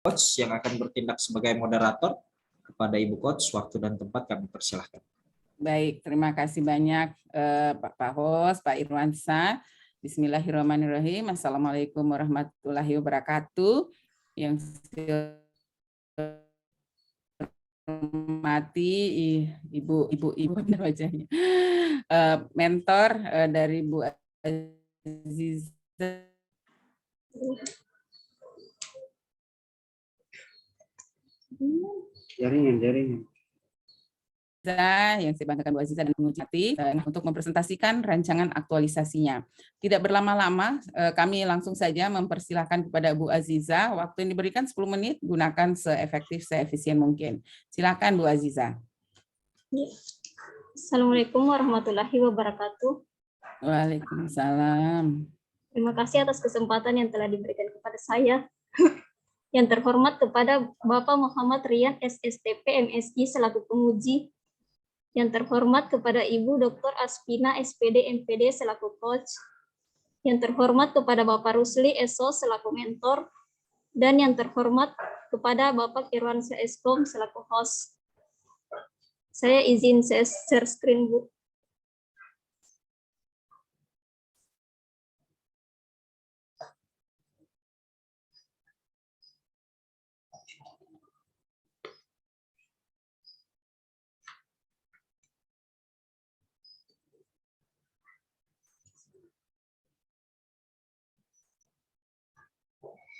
Coach yang akan bertindak sebagai moderator. Kepada Ibu Coach, waktu dan tempat kami persilahkan. Baik, terima kasih banyak Pak Host, Pak Irwansyah. Bismillahirrahmanirrahim. Assalamualaikum warahmatullahi wabarakatuh. Yang saya hormati ibu benar wajahnya, mentor dari Bu Aziza. Jaringan. Yang saya banggakan Bu Aziza dan mengucapkan untuk mempresentasikan rancangan aktualisasinya. Tidak berlama-lama, kami langsung saja mempersilahkan kepada Bu Aziza. Waktu yang diberikan 10 menit, gunakan seefektif, seefisien mungkin. Silakan Bu Aziza. Assalamualaikum warahmatullahi wabarakatuh. Waalaikumsalam. Terima kasih atas kesempatan yang telah diberikan kepada saya. Yang terhormat kepada Bapak Muhammad Rian SSTP MSI selaku penguji. Yang terhormat kepada Ibu Dr. Aspina SPD MPD selaku coach. Yang terhormat kepada Bapak Rusli SO selaku mentor. Dan yang terhormat kepada Bapak Irwansyah Eskom selaku host. Saya izin share screen, Bu.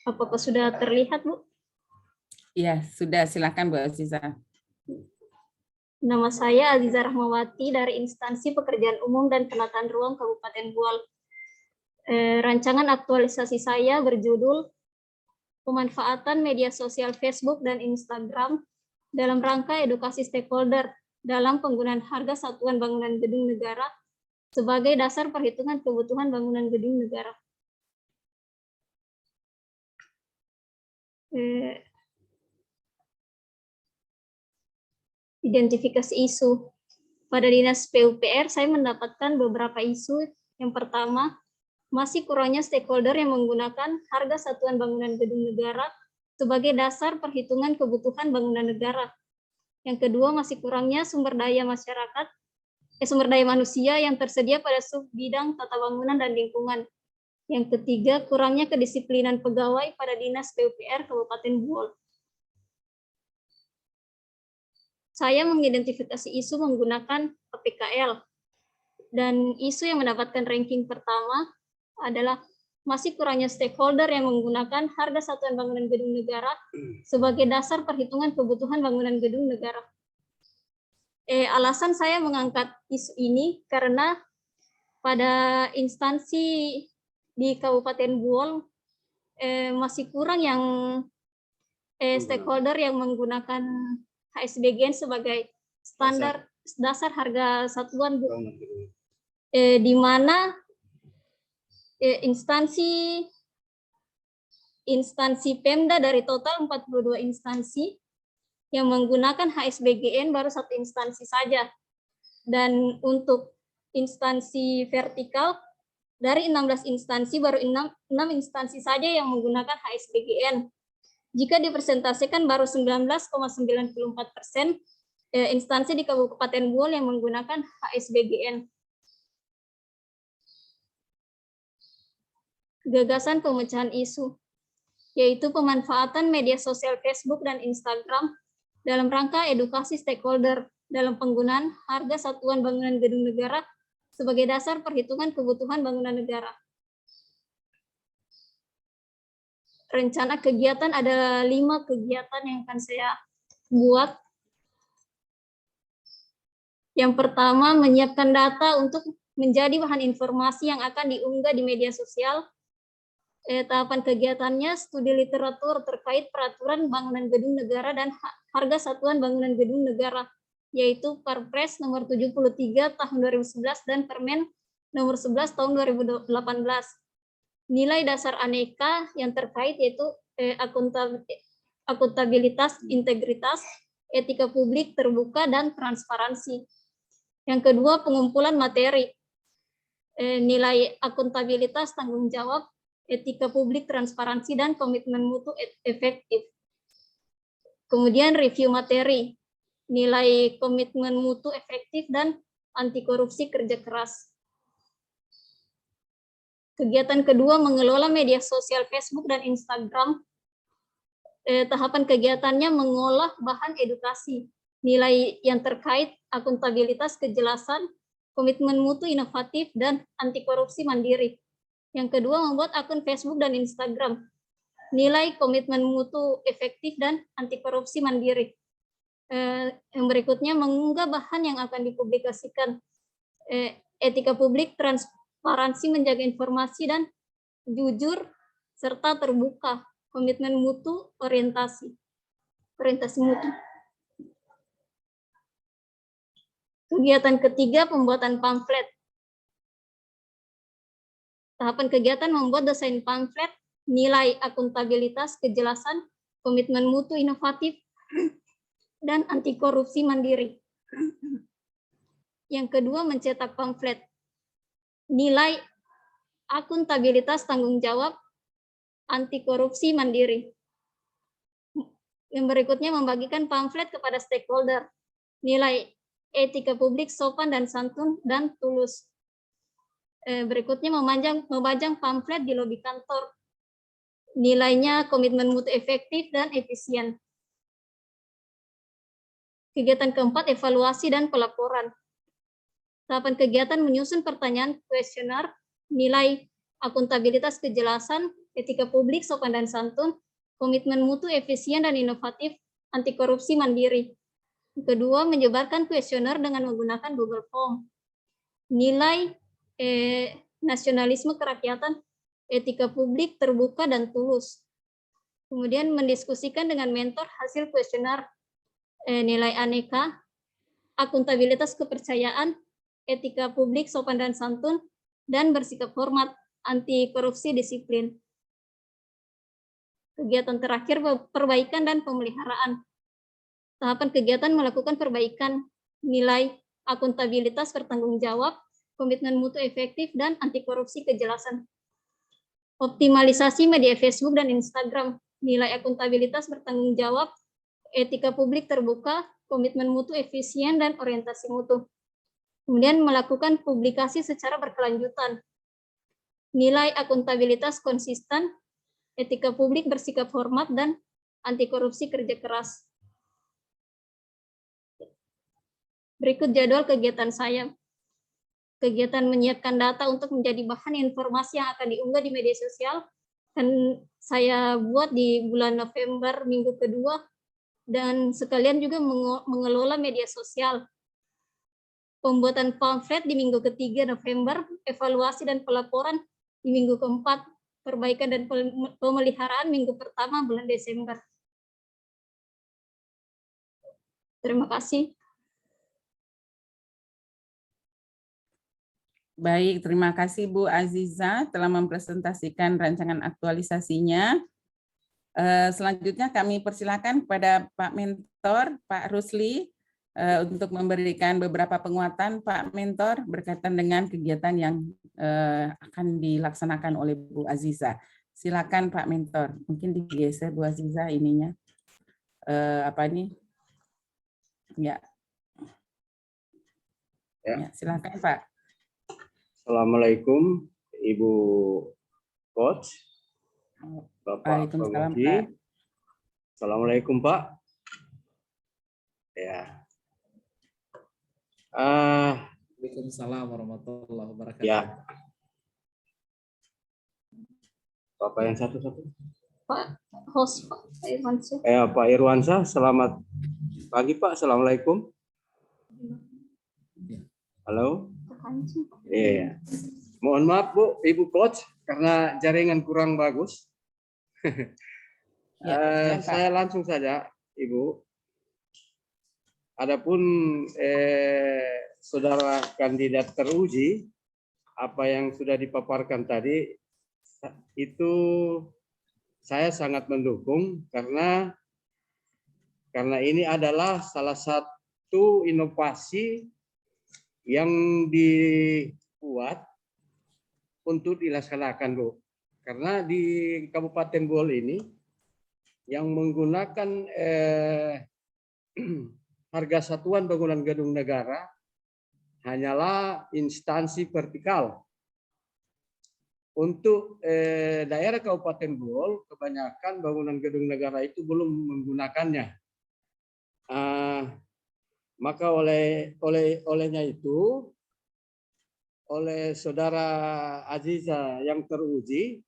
Apakah sudah terlihat, Bu? Iya, sudah. Silakan Bu Aziza. Nama saya Aziza Rahmawati dari Instansi Pekerjaan Umum dan Penataan Ruang Kabupaten Bual. Rancangan aktualisasi saya berjudul Pemanfaatan Media Sosial Facebook dan Instagram dalam rangka edukasi stakeholder dalam penggunaan harga satuan bangunan gedung negara sebagai dasar perhitungan kebutuhan bangunan gedung negara. Identifikasi isu. Pada Dinas PUPR, saya mendapatkan beberapa isu. Yang pertama, masih kurangnya stakeholder yang menggunakan harga satuan bangunan gedung negara sebagai dasar perhitungan kebutuhan bangunan negara. Yang kedua, masih kurangnya sumber daya manusia yang tersedia pada sub bidang tata bangunan dan lingkungan. Yang ketiga, kurangnya kedisiplinan pegawai pada Dinas PUPR Kabupaten Buol. Saya mengidentifikasi isu menggunakan PPKL. Dan isu yang mendapatkan ranking pertama adalah masih kurangnya stakeholder yang menggunakan harga satuan bangunan gedung negara sebagai dasar perhitungan kebutuhan bangunan gedung negara. Alasan saya mengangkat isu ini karena pada instansi di Kabupaten Buol masih kurang yang stakeholder yang menggunakan HSBGN sebagai standar dasar harga satuan, di mana instansi Pemda dari total 42 instansi yang menggunakan HSBGN baru satu instansi saja. Dan untuk instansi vertikal dari 16 instansi baru 6 instansi saja yang menggunakan HSBGN. Jika dipresentasikan baru 19,94% instansi di Kabupaten Buol yang menggunakan HSBGN. Gagasan pemecahan isu, yaitu pemanfaatan media sosial Facebook dan Instagram dalam rangka edukasi stakeholder dalam penggunaan harga satuan bangunan gedung negara sebagai dasar perhitungan kebutuhan bangunan negara. Rencana kegiatan ada 5 kegiatan yang akan saya buat. Yang pertama, menyiapkan data untuk menjadi bahan informasi yang akan diunggah di media sosial. Tahapan kegiatannya studi literatur terkait peraturan bangunan gedung negara dan harga satuan bangunan gedung negara, yaitu Perpres nomor 73 tahun 2011 dan Permen nomor 11 tahun 2018. Nilai dasar aneka yang terkait yaitu akuntabilitas, integritas, etika publik, terbuka, dan transparansi. Yang kedua, pengumpulan materi, nilai akuntabilitas, tanggung jawab, etika publik, transparansi, dan komitmen mutu efektif. Kemudian review materi, nilai komitmen mutu efektif dan anti korupsi kerja keras. Kegiatan kedua, mengelola media sosial Facebook dan Instagram. Tahapan kegiatannya mengolah bahan edukasi, nilai yang terkait akuntabilitas, kejelasan, komitmen mutu inovatif, dan anti korupsi mandiri. Yang kedua, membuat akun Facebook dan Instagram, nilai komitmen mutu efektif dan anti korupsi mandiri. Yang berikutnya, mengunggah bahan yang akan dipublikasikan, etika publik, transparansi, menjaga informasi dan jujur serta terbuka, komitmen mutu, orientasi mutu. Kegiatan ketiga, pembuatan pamflet. Tahapan kegiatan membuat desain pamflet, nilai akuntabilitas, kejelasan, komitmen mutu inovatif, dan anti korupsi mandiri. Yang kedua, mencetak pamflet, nilai akuntabilitas, tanggung jawab, anti korupsi mandiri. Yang berikutnya, membagikan pamflet kepada stakeholder, nilai etika publik, sopan dan santun, dan tulus. Berikutnya, memajang pamflet di lobi kantor, nilainya komitmen mutu efektif dan efisien. Kegiatan keempat, evaluasi dan pelaporan. Tahapan kegiatan menyusun pertanyaan kuesioner, nilai akuntabilitas, kejelasan, etika publik, sopan dan santun, komitmen mutu efisien dan inovatif, anti korupsi mandiri. Kedua, menyebarkan kuesioner dengan menggunakan Google Form, nilai nasionalisme kerakyatan, etika publik, terbuka dan tulus. Kemudian mendiskusikan dengan mentor hasil kuesioner, nilai aneka, akuntabilitas, kepercayaan, etika publik, sopan dan santun, dan bersikap hormat, anti korupsi, disiplin. Kegiatan terakhir, perbaikan dan pemeliharaan. Tahapan kegiatan melakukan perbaikan, nilai akuntabilitas, bertanggung jawab, komitmen mutu efektif, dan anti korupsi, kejelasan. Optimalisasi media Facebook dan Instagram, nilai akuntabilitas, bertanggung jawab, etika publik, terbuka, komitmen mutu efisien, dan orientasi mutu. Kemudian melakukan publikasi secara berkelanjutan, nilai akuntabilitas konsisten, etika publik, bersikap hormat, dan anti korupsi kerja keras. Berikut jadwal kegiatan saya. Kegiatan menyiapkan data untuk menjadi bahan informasi yang akan diunggah di media sosial, dan saya buat di bulan November minggu kedua, dan sekalian juga mengelola media sosial. Pembuatan pamflet di minggu ketiga November, evaluasi dan pelaporan di minggu keempat, perbaikan dan pemeliharaan minggu pertama bulan Desember. Terima kasih. Baik, terima kasih Bu Aziza telah mempresentasikan rancangan aktualisasinya. Selanjutnya kami persilakan kepada Pak Mentor, Pak Rusli, untuk memberikan beberapa penguatan Pak Mentor berkaitan dengan kegiatan yang akan dilaksanakan oleh Bu Aziza. Silakan Pak Mentor, mungkin digeser Bu Aziza ininya. Apa ini? Ya. Ya, silakan Pak. Assalamualaikum Ibu Coach, Bapak Waalaikumsalam, Penguji. Pak. Assalamualaikum Pak. Ya. Waalaikumsalam warahmatullahi wabarakatuh. Ya. Bapak yang satu-satu. Pak host, Pak Irwansyah. Pak Irwansyah, selamat pagi Pak. Assalamualaikum. Halo. Iya. Mohon maaf Bu, Ibu Coach, karena jaringan kurang bagus. Saya langsung saja, Ibu. Adapun saudara kandidat teruji, apa yang sudah dipaparkan tadi, itu saya sangat mendukung karena ini adalah salah satu inovasi yang dibuat untuk dilaksanakan, Bu. Karena di Kabupaten Bohol ini yang menggunakan harga satuan bangunan gedung negara hanyalah instansi vertikal. Untuk daerah Kabupaten Bol, kebanyakan bangunan gedung negara itu belum menggunakannya. Maka olehnya itu, oleh saudara Aziza yang teruji,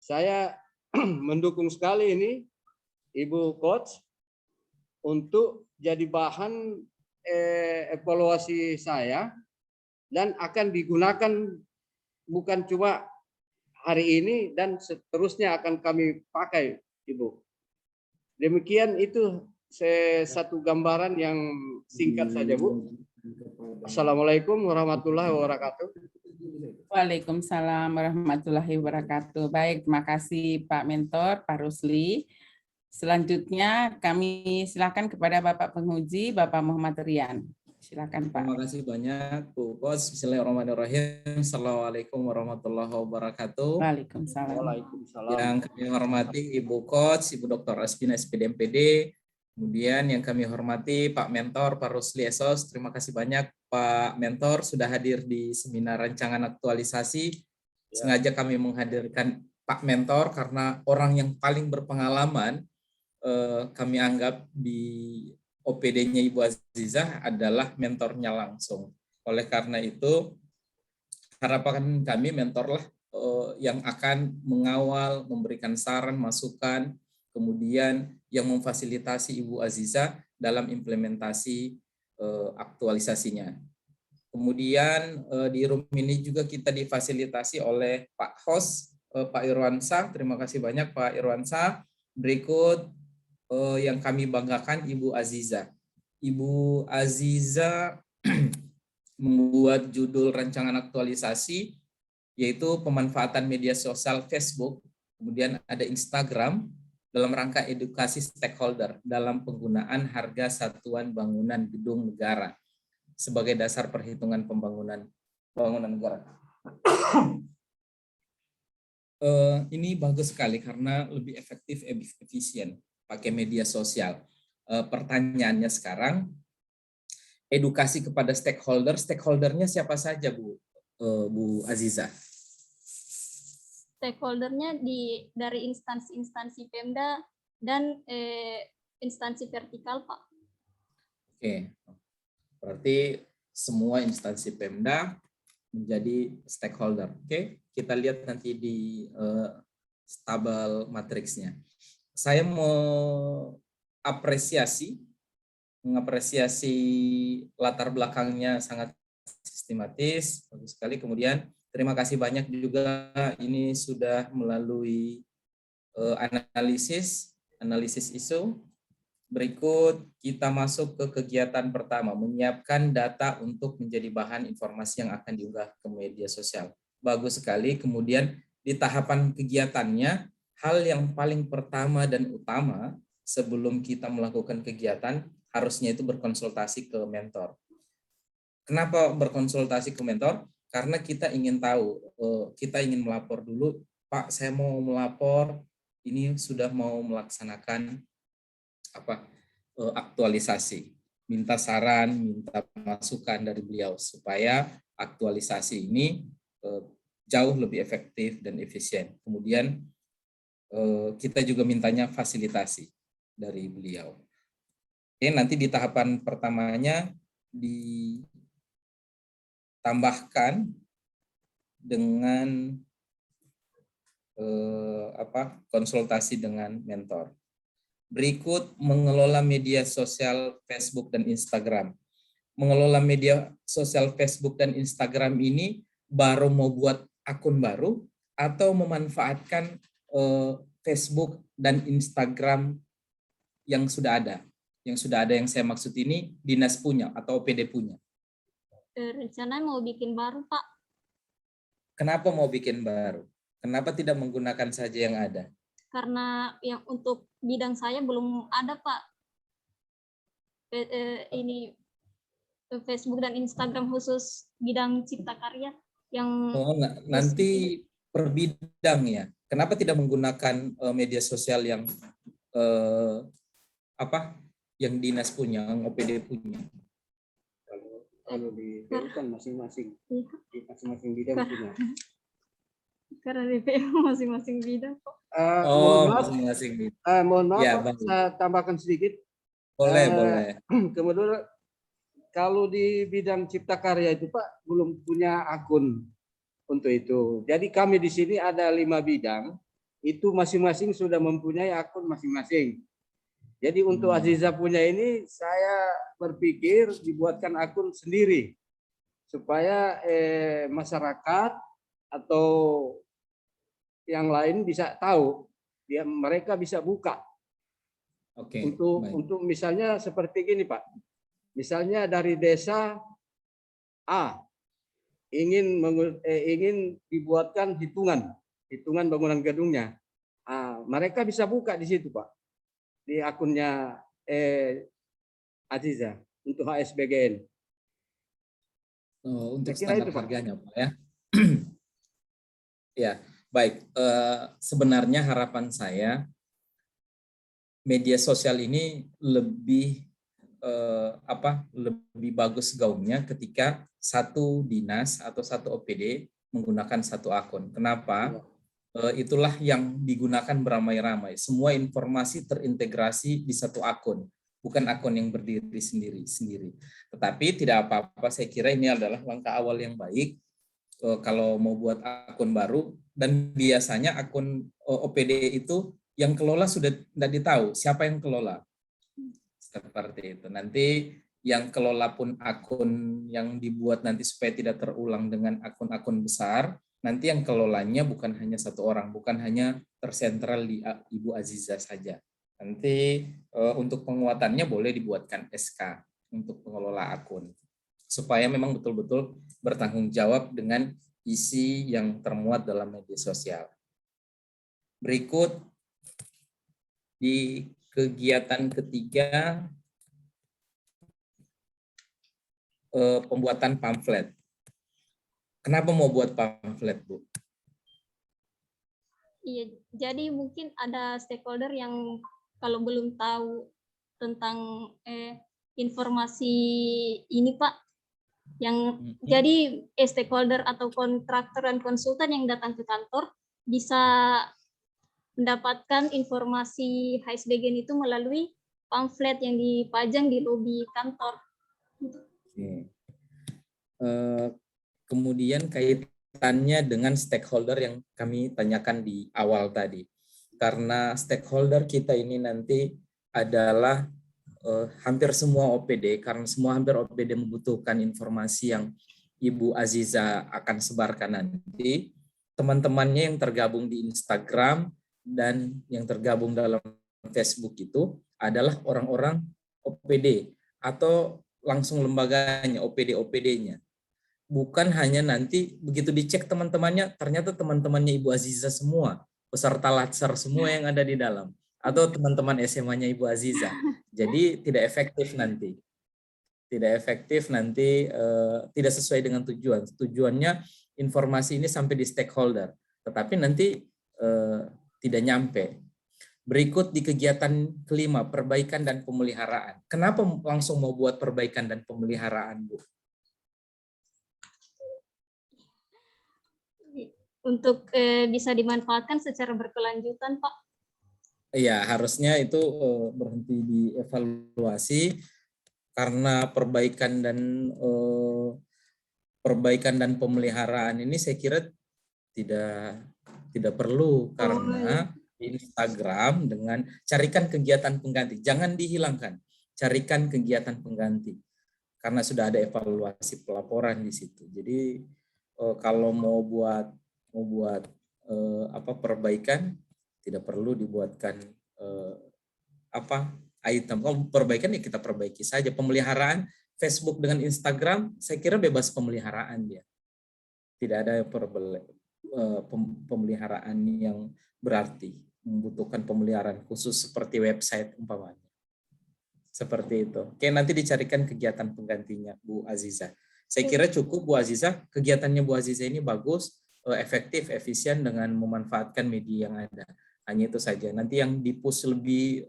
saya mendukung sekali ini Ibu Coach untuk jadi bahan evaluasi saya dan akan digunakan bukan cuma hari ini dan seterusnya akan kami pakai, Ibu. Demikian itu satu gambaran yang singkat saja, Bu. Assalamualaikum warahmatullahi wabarakatuh. Waalaikumsalam warahmatullahi wabarakatuh. Baik, terima kasih Pak Mentor, Pak Rusli. Selanjutnya kami silakan kepada Bapak Penguji, Bapak Muhammad Rian. Silakan Pak. Terima kasih banyak Bu Coach. Bismillahirrahmanirrahim. Assalamualaikum warahmatullahi wabarakatuh. Waalaikumsalam. Waalaikumsalam. Yang kami hormati Ibu Coach, Ibu Dr. Aspina SPD MPD. Kemudian yang kami hormati Pak Mentor, Pak Rusli Esos. Terima kasih banyak Pak Mentor sudah hadir di seminar rancangan aktualisasi. Sengaja kami menghadirkan Pak Mentor karena orang yang paling berpengalaman kami anggap di OPD-nya Ibu Azizah adalah mentornya langsung. Oleh karena itu, harapan kami mentorlah yang akan mengawal, memberikan saran, masukan, kemudian yang memfasilitasi Ibu Azizah dalam implementasi aktualisasinya. Kemudian di room ini juga kita difasilitasi oleh Pak Host, Pak Irwansyah. Terima kasih banyak Pak Irwansyah. Berikut yang kami banggakan Ibu Azizah. Ibu Azizah membuat judul rancangan aktualisasi yaitu pemanfaatan media sosial Facebook, kemudian ada Instagram dalam rangka edukasi stakeholder dalam penggunaan harga satuan bangunan gedung negara sebagai dasar perhitungan pembangunan negara. Ini bagus sekali karena lebih efektif, efisien pakai media sosial. Pertanyaannya sekarang, edukasi kepada stakeholder, stakeholdernya siapa saja Bu Azizah? Stakeholdernya dari instansi-instansi Pemda dan instansi vertikal, Pak. Oke, berarti semua instansi Pemda menjadi stakeholder. Oke, kita lihat nanti di tabel matriksnya. Saya mau mengapresiasi latar belakangnya sangat sistematis, bagus sekali. Kemudian terima kasih banyak juga ini sudah melalui analisis isu. Berikut kita masuk ke kegiatan pertama, menyiapkan data untuk menjadi bahan informasi yang akan diunggah ke media sosial. Bagus sekali. Kemudian di tahapan kegiatannya, hal yang paling pertama dan utama sebelum kita melakukan kegiatan harusnya itu berkonsultasi ke mentor. Kenapa berkonsultasi ke mentor? Karena kita ingin tahu, kita ingin melapor dulu, Pak, saya mau melapor, ini sudah mau melaksanakan aktualisasi. Minta saran, minta masukan dari beliau supaya aktualisasi ini jauh lebih efektif dan efisien. Kemudian kita juga mintanya fasilitasi dari beliau. Oke, nanti di tahapan pertamanya ditambahkan dengan konsultasi dengan mentor. Berikut mengelola media sosial Facebook dan Instagram. Mengelola media sosial Facebook dan Instagram ini baru mau buat akun baru atau memanfaatkan Facebook dan Instagram yang sudah ada. Yang sudah ada yang saya maksud ini dinas punya atau OPD punya. Rencana mau bikin baru, Pak. Kenapa mau bikin baru? Kenapa tidak menggunakan saja yang ada? Karena yang untuk bidang saya belum ada, Pak. Ini Facebook dan Instagram khusus bidang cipta karya yang nanti per bidang ya. Kenapa tidak menggunakan media sosial yang apa yang dinas punya, yang OPD punya. Kalau di PU kan masing-masing, Iya. di masing-masing bidang punya. Karena DPM masing-masing bidang kok. Oh, Mohon maaf, masing-masing. mohon maaf Ya, Pak, baik. saya tambahkan sedikit. Boleh, Eh, boleh. Kemudian kalau di bidang cipta karya itu Pak belum punya akun untuk itu. Jadi kami di sini ada 5 bidang, itu masing-masing sudah mempunyai akun masing-masing. Jadi untuk Aziza punya ini saya berpikir dibuatkan akun sendiri supaya masyarakat atau yang lain bisa tahu, mereka bisa buka. Oke, baik. Untuk misalnya seperti gini Pak, misalnya dari desa A ingin dibuatkan hitungan bangunan gedungnya, mereka bisa buka di situ Pak, di akunnya Aziza untuk HSBGN. Untuk Saya kira standar itu, Pak. harganya, Pak ya. Ya, baik. Sebenarnya harapan saya media sosial ini lebih lebih bagus gaungnya ketika satu dinas atau satu OPD menggunakan satu akun. Kenapa? Itulah yang digunakan beramai-ramai. Semua informasi terintegrasi di satu akun, bukan akun yang berdiri sendiri. Tetapi tidak apa-apa, saya kira ini adalah langkah awal yang baik kalau mau buat akun baru, dan biasanya akun OPD itu yang kelola sudah tidak ditahu siapa yang kelola. Seperti itu. Nanti yang kelola pun akun yang dibuat nanti supaya tidak terulang dengan akun-akun besar, nanti yang kelolanya bukan hanya satu orang, bukan hanya tersentral di Ibu Aziza saja. Nanti untuk penguatannya boleh dibuatkan SK untuk pengelola akun, supaya memang betul-betul bertanggung jawab dengan isi yang termuat dalam media sosial. Berikut di kegiatan ketiga, pembuatan pamflet. Kenapa mau buat pamflet, Bu? Iya, jadi mungkin ada stakeholder yang kalau belum tahu tentang informasi ini Pak, yang jadi stakeholder atau kontraktor dan konsultan yang datang ke kantor bisa mendapatkan informasi HSBGN itu melalui pamflet yang dipajang di lobi kantor. Oke. Kemudian kaitannya dengan stakeholder yang kami tanyakan di awal tadi. Karena stakeholder kita ini nanti adalah hampir semua OPD, karena semua hampir OPD membutuhkan informasi yang Ibu Aziza akan sebarkan nanti. Teman-temannya yang tergabung di Instagram dan yang tergabung dalam Facebook itu adalah orang-orang OPD atau langsung lembaganya, OPD-OPD-nya. Bukan hanya nanti begitu dicek teman-temannya, ternyata teman-temannya Ibu Aziza semua, peserta latsar semua yang ada di dalam, atau teman-teman SMA-nya Ibu Aziza. Jadi tidak efektif nanti. Tidak efektif nanti, tidak sesuai dengan tujuan. Tujuannya informasi ini sampai di stakeholder, tetapi nanti tidak nyampe. Berikut di kegiatan kelima, perbaikan dan pemeliharaan. Kenapa langsung mau buat perbaikan dan pemeliharaan, Bu? Untuk bisa dimanfaatkan secara berkelanjutan, Pak. Iya, harusnya itu berhenti dievaluasi, karena perbaikan dan pemeliharaan ini saya kira tidak perlu, karena Instagram dengan carikan kegiatan pengganti, jangan dihilangkan, carikan kegiatan pengganti, karena sudah ada evaluasi pelaporan di situ. Jadi kalau mau buat perbaikan, tidak perlu dibuatkan item. Kalau perbaikan ya kita perbaiki saja. Pemeliharaan Facebook dengan Instagram saya kira bebas pemeliharaan dia. Tidak ada pemeliharaan yang berarti membutuhkan pemeliharaan khusus seperti website umpamanya. Seperti itu. Oke, nanti dicarikan kegiatan penggantinya, Bu Aziza. Saya kira cukup, Bu Aziza. Kegiatannya Bu Aziza ini bagus, efektif, efisien dengan memanfaatkan media yang ada. Hanya itu saja. Nanti yang di-push lebih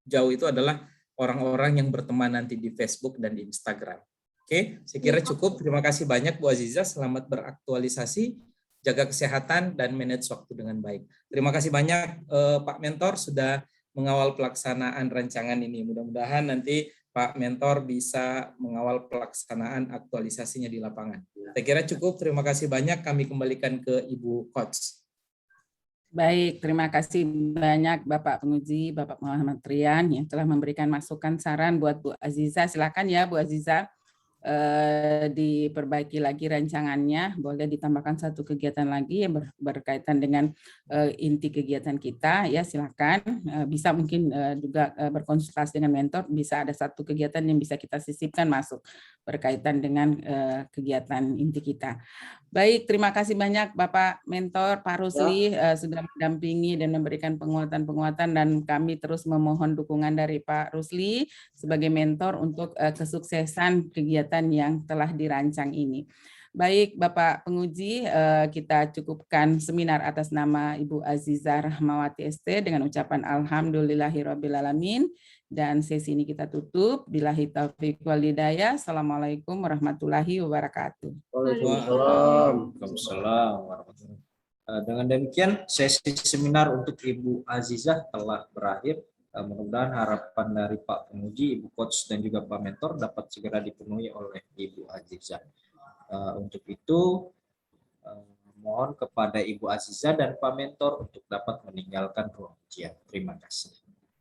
jauh itu adalah orang-orang yang berteman nanti di Facebook dan di Instagram. Oke, saya kira cukup. Terima kasih banyak Bu Aziza. Selamat beraktualisasi, jaga kesehatan, dan manage waktu dengan baik. Terima kasih banyak Pak Mentor sudah mengawal pelaksanaan rancangan ini. Mudah-mudahan nanti Pak Mentor bisa mengawal pelaksanaan aktualisasinya di lapangan. Saya kira cukup. Terima kasih banyak. Kami kembalikan ke Ibu Coach. Baik, terima kasih banyak Bapak Penguji, Bapak Muhammad Rian yang telah memberikan masukan saran buat Bu Aziza. Silakan ya Bu Aziza, diperbaiki lagi rancangannya, boleh ditambahkan satu kegiatan lagi yang berkaitan dengan inti kegiatan kita, ya silakan. Bisa mungkin juga berkonsultasi dengan mentor, bisa ada satu kegiatan yang bisa kita sisipkan masuk berkaitan dengan kegiatan inti kita. Baik, terima kasih banyak Bapak Mentor, Pak Rusli sudah mendampingi dan memberikan penguatan-penguatan, dan kami terus memohon dukungan dari Pak Rusli sebagai mentor untuk kesuksesan kegiatan yang telah dirancang ini. Baik, Bapak Penguji, kita cukupkan seminar atas nama Ibu Aziza Rahmawati ST dengan ucapan Alhamdulillahirrabbilalamin. Dan sesi ini kita tutup. Billahi taufiq wal hidayah. Assalamualaikum warahmatullahi wabarakatuh. Waalaikumsalam. Waalaikumsalam warahmatullahi wabarakatuh. Dengan demikian sesi seminar untuk Ibu Azizah telah berakhir. Mudah-mudahan harapan dari Pak Penguji, Ibu Coach, dan juga Pak Mentor dapat segera dipenuhi oleh Ibu Azizah. Untuk itu mohon kepada Ibu Azizah dan Pak Mentor untuk dapat meninggalkan ruang ujian. Terima kasih.